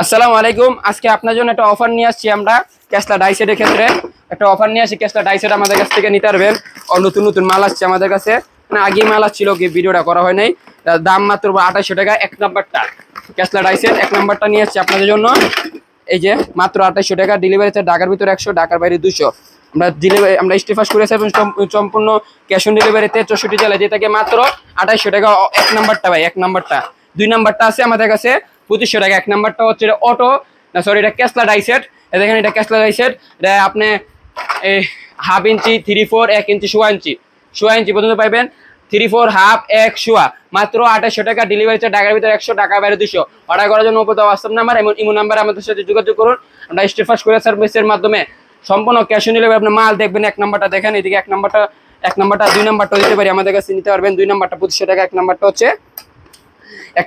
আসসালামু আলাইকুম। আজকে আপনার জন্য একটা অফার নিয়ে আসছি আমরা ক্যাসলা ডাইসেটের ক্ষেত্রে। একটা অফার নিয়ে আসি, ক্যাসলা ডাইসেট আমাদের কাছ থেকে নিতে পারবেন। নতুন নতুন মাল আসছে আমাদের কাছে, মানে আগেই মাল আসছিল, কি ভিডিওটা করা হয় নাই। দাম মাত্র 2800 টাকা। এক নাম্বারটা ক্যাসলা ডাইসেট এক নাম্বারটা নিয়ে আসছি আপনাদের জন্য। এই যে মাত্র 2800 টাকা। ডেলিভারি চার্জ ঢাকার ভিতরে 100, ঢাকার বাইরে 200। আমরা স্টেফাস করেছি এবং সম্পূর্ণ ক্যাশ অন ডেলিভারিতে 64 জেলায় দিয়ে থাকে মাত্র 2800 টাকা। এক নাম্বারটা ভাই, এক নাম্বারটা। দুই নাম্বারটা আছে আমাদের কাছে 2500 টাকা। এক নাম্বারটা হচ্ছে অটো, না সরি, এটা ক্যাসলা ডাইসেট। দেখেন এটা ক্যাসলা ডাইসেট। এটা আপনি এই হাফ ইঞ্চি, 3/4, 1 ইঞ্চি, সোয়া ইঞ্চি পর্যন্ত পাইবেন। 3/4, হাফ, 1 সোয়া, মাত্র 2800 টাকা। ডেলিভারি চার্জ ঢাকার ভিতরে 100, ঢাকার বাইরে 200। অর্ডার করার জন্য উপর হোয়াটসঅ্যাপ নাম্বার এবং ইমো নাম্বার আমাদের সাথে যোগাযোগ করুন। আমরা স্টেফাস কুরিয়ার সার্ভিসের মাধ্যমে সম্পূর্ণ ক্যাশ অন ডেলিভারি আপনি মাল দেখবেন। এক নাম্বারটা দেখেন, এদিকে এক নাম্বারটা, দুই নাম্বারটা দিতে পারি আমাদের কাছে নিতে পারবেন। দুই নাম্বারটা 2500 টাকা। এক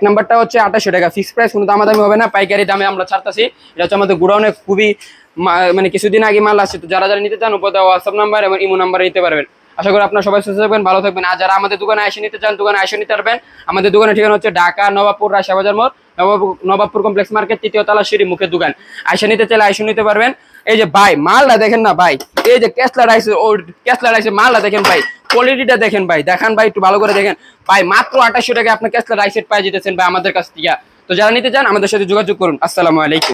নাম্বারটা হচ্ছে 2800 টাকা। ফিক্সড প্রাইস, কোনো দামাদামি হবে না, পাইকারি দামে আমরা ছাড়তেছি। এটা হচ্ছে আমাদের গোডাউনে খুবই মানে কিছুদিন আগে মাল আসছে। তো যারা যারা নিতে চান উপর হোয়াটসঅ্যাপ নাম্বার এবং ইমো নাম্বারে নিতে পারবেন। আশা করি আপনারা সবাই সুস্থ থাকবেন, ভালো থাকবেন। আর যারা আমাদের দোকানে এসে নিতে চান, দোকানে এসে নিতে পারবেন। আমাদের দোকানের ঠিকানা হচ্ছে ঢাকা নবাবপুর, রাজশাহী বাজার মোড়, নবাবপুর কমপ্লেক্স মার্কেট, 3য় তলা, সিঁড়ি মুখের দোকান। এসে নিতে চাইলে এসে নিতে পারবেন। এই যে ভাই মালটা দেখেন না ভাই, এই যে ক্যাসলা রাইসের মালটা দেখেন ভাই, কোয়ালিটিটা দেখেন ভাই, দেখান ভাই, একটু ভালো করে দেখেন ভাই। মাত্র 2800 টাকা আপনি ক্যাসলা রাইসেট পাই যেতেছেন ভাই আমাদের কাছ থেকে। তো যারা নিতে চান আমাদের সাথে যোগাযোগ করুন। আসসালামু আলাইকুম।